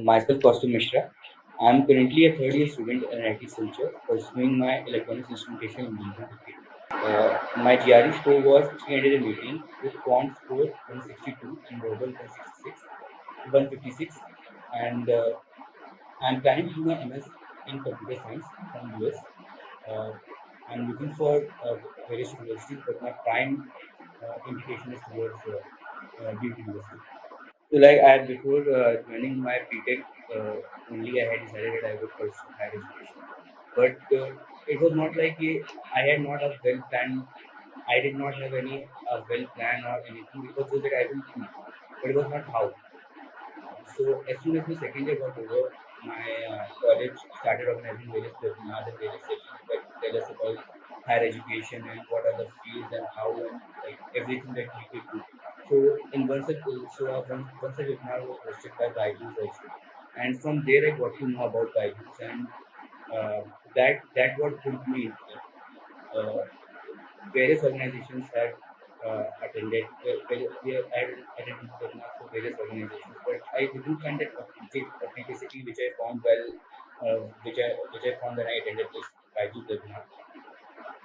Myself, Kaustubh Mishra. I'm currently a third year student in IT Silchar, pursuing my electronics instrumentation engineering degree. My GRE score was 318 with quant score 162 and verbal 156, and I'm planning to do my MS in computer science from US. Uh, I'm looking for various universities, but my prime indication is towards Duke University. So, like I before joining my BTech, only I had decided that I would pursue higher education. But it was not like I had not a well planned. I did not have any well plan or anything. It was just that I will do, but it was not how. So as soon as my second year got over, my college started organizing various webinars and various sessions that tell us about higher education and what are the fields and how and like everything that we could do. So in once a webinar was hosted by Byju's also, and from there I got to know about Byju's, and uh, that what hooked me into it. Various organizations had we had attended webinars for various organizations, but I didn't find that authenticity which I found which I found when I attended this Byju's webinar.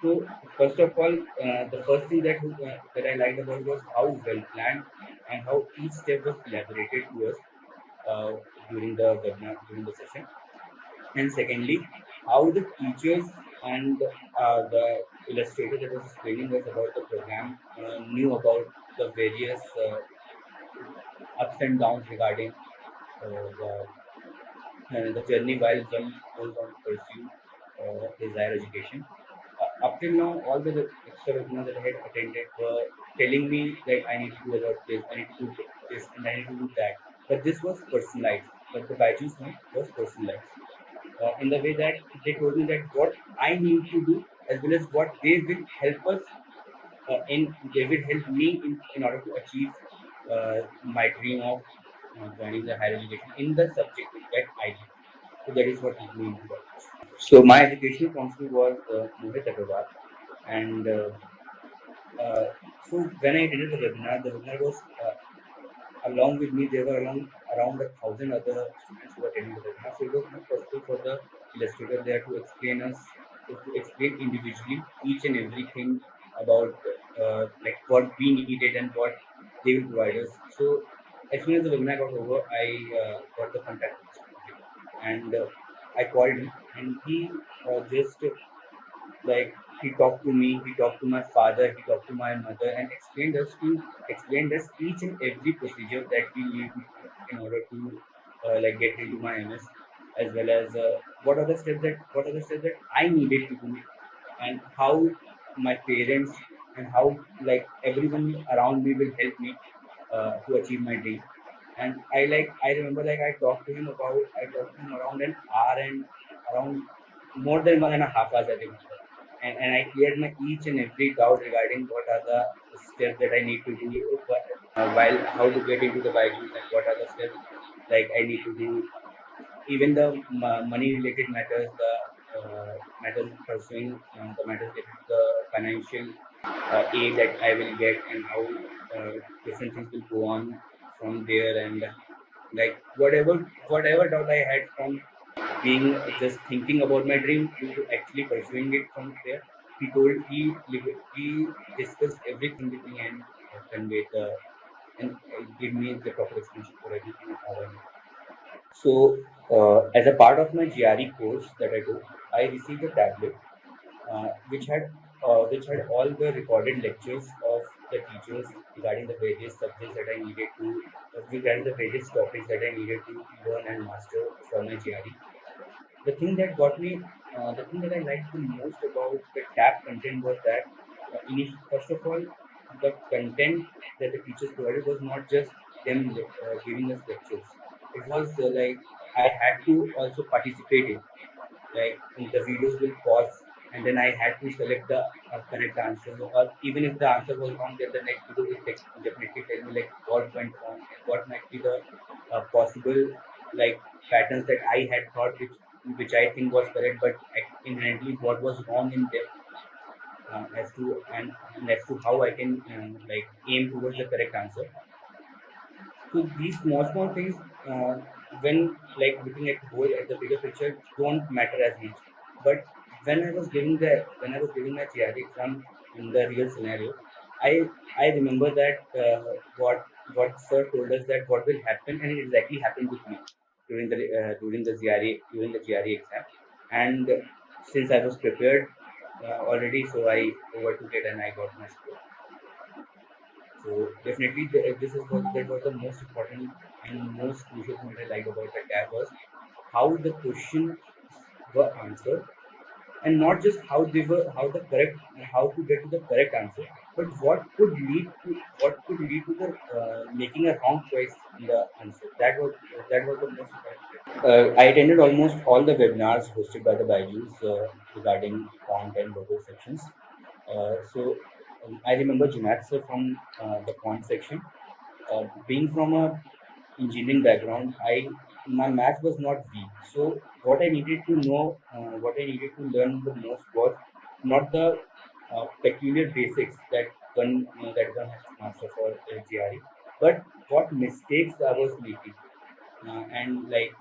So first of all, the first thing that I liked about was how well planned and how each step was elaborated to us uh, during the webinar during the session. And secondly, how the teachers and the illustrator that was explaining us about the program knew about the various ups and downs regarding the journey while one goes on to pursue his higher education. Up till now, all the extra webinars that I had attended were telling me that I need to do about this, I need to do this, and I need to do that. But this was personalized. But the Byju's one was personalized in the way that they told me that what I need to do as well as what they will help us they will help me in order to achieve my dream of joining the higher education in the subject that I like. So that is what took me into college. So my educational counselor was Mohit Agarwal, and so when I attended the webinar was along with me, there were around 1,000 other students who were attending the webinar. So it was not possible for the illustrator there to explain individually each and everything about like what we needed and what they will provide us. So as soon as the webinar got over, I got the contact of Mr. Mohit, and I called him, and he just like he talked to me, he talked to my father, he talked to my mother, and explained us each and every procedure that we need to do in order to like get into my MS, as well as what are the steps that I needed to do, and how my parents and how like everyone around me will help me to achieve my dream. And I remember like I talked to him around an hour and around more than 1.5 hours I remember. And I cleared my each and every doubt regarding what are the steps that I need to do while how to get into the Byju's and what are the steps like I need to do. Even the money related matters, matters pursuing the matters related to the financial aid that I will get and how different things will go on from there, and like whatever doubt I had from being just thinking about my dream to actually pursuing it from there. He discussed everything with me and conveyed the and give me the proper explanation for everything and how I need. So, as a part of my GRE course that I took, I received a tablet which had all the recorded lectures of the teachers regarding the various subjects that I needed to regarding the various topics that I needed to learn and master for my GRE. The thing that I liked the most about the tab content was that first of all, the content that the teachers provided was not just them giving us lectures. It was like I had to also participate in. Like the videos will pause, and then I had to select the correct answer. Or even if the answer was wrong, then the next video will definitely tell me like what went wrong and what might be the possible like patterns that I had thought which I think was correct, but inherently what was wrong in them and as to how I can like aim towards the correct answer. So these small things, uh, when like looking at the bigger picture, don't matter as much. But when I was giving my GRE exam in the real scenario, I remember that what sir told us that what will happen, and it exactly happened with me during the GRE exam. And since I was prepared already, so I overtook it and I got my score. So definitely, this is what that was the most important and most crucial thing that I liked about the CAP was how the questions were answered, and not just how to get to the correct answer, but what could lead to the making a wrong choice in the answer. That was the most important. I attended almost all the webinars hosted by the Byju's regarding quant and verbal sections. I remember Junaid sir from the quant section. Being from a engineering background, I my math was not weak. So what I needed to learn the most was not the peculiar basics that one has to master for GRE, but what mistakes I was making, and like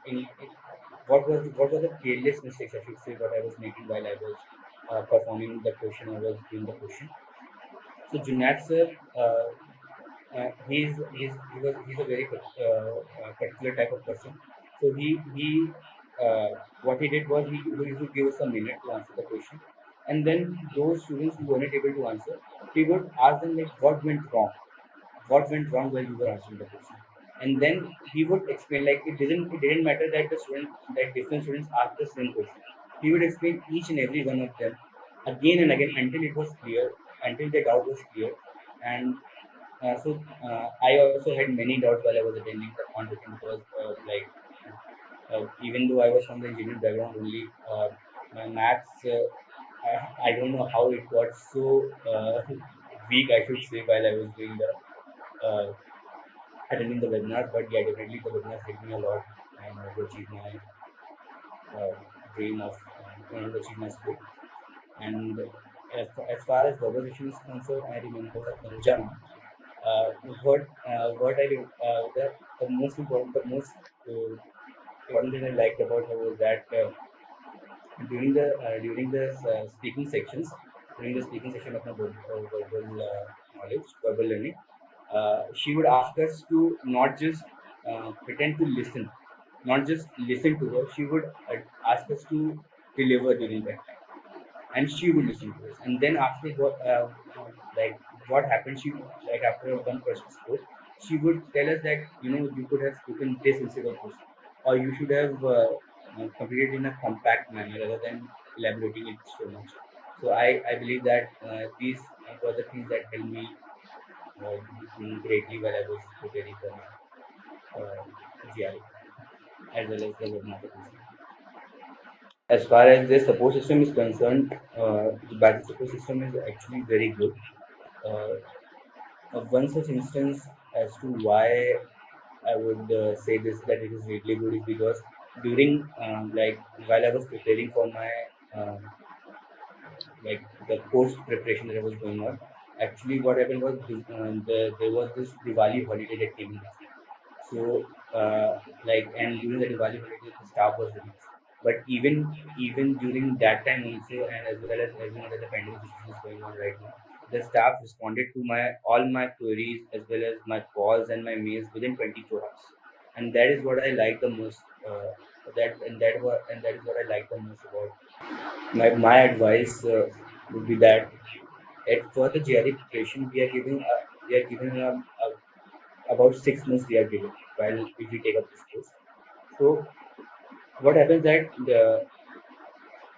what were the careless mistakes I should say what I was making while I was performing the question or was doing the question. So Junaid sir, he's a very particular type of person. So he what he did was he would give us a minute to answer the question, and then those students who weren't able to answer, he would ask them like what went wrong while you were answering the question, and then he would explain like it didn't matter that different students asked the same question. He would explain each and every one of them again and again until it was clear, until the doubt was clear. And I also had many doubts while I was attending the competition because, even though I was from the engineering background only, my maths, I don't know how it got so weak, I should say, while I was doing the attending the webinars. But yeah, definitely the webinars helped me a lot in order to achieve my uh, dream of in order to achieve my score. And as far as conversation is concerned, I remember Tanuja ma'am. The most important thing I liked about her was that during the speaking section of my verbal verbal learning, she would ask us to not just pretend to listen, not just listen to her. She would ask us to deliver during that time, and she would listen to us. And then after like what happened, she like after one person spoke, she would tell us that you could have spoken this instead of this, or you should have completed in a compact manner rather than elaborating it so much. So I believe that these were the things that helped me greatly while I was preparing for my GRE as well as the webinar preparation. As far as the support system is concerned, the battery support system is actually very good. Uh, One such instance as to why I would say this that it is really good is because during like while I was preparing for my um, like the course preparation that I was going on, actually what happened was there was this Diwali holiday that came in between. So and during the Diwali holiday, the staff was released. But even during that time also, and as you know that the pandemic situation is going on right now, the staff responded to my all my queries as well as my calls and my mails within 24 hours, and that is what I like the most. That is what I like the most about my advice would be that for the GRE preparation, we are giving about 6 months we are given while if we take up this course. So what happens that the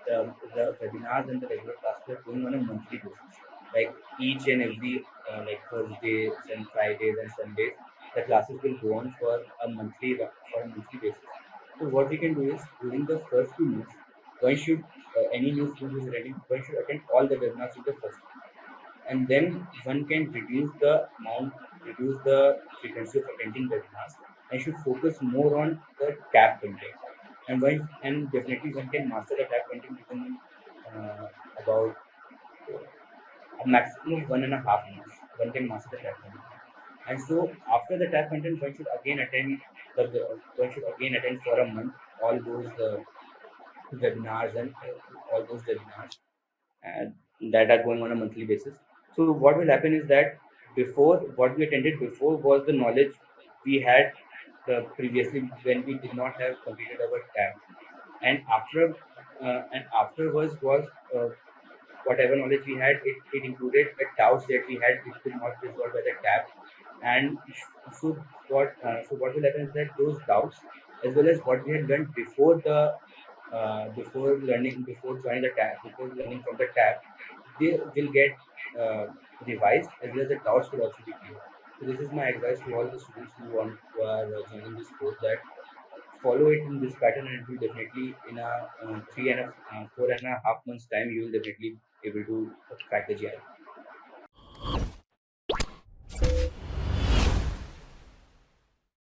webinars and the regular classes are going on a monthly basis. Like each and every like Thursdays and Fridays and Sundays, the classes will go on for a monthly basis. So what we can do is during the first 2 months, one should any new student who is attending, one should attend all the webinars in the first month, and then one can reduce the frequency of attending webinars, and should focus more on the CAP content. And definitely one can master the CAP content within about a maximum of 1.5 months. One can master the CAP content, And so after the TAP content, one should again attend one should again attend for a month all those webinars and all those webinars and that are going on a monthly basis. So what will happen is that before what we attended before was the knowledge we had previously when we did not have completed our TAP, and afterwards was whatever knowledge we had, it included the doubts that we had, it could not be resolved by the TAP. And so what will happen is that those doubts, as well as what we had learned before the before joining the TAP, before learning from the TAP, they will get uh, revised, as well as the doubts will also be clear. So this is my advice to all the students who are joining this course, that follow it in this pattern, and it will definitely in a 4.5 months time you will definitely able to crack the GRE.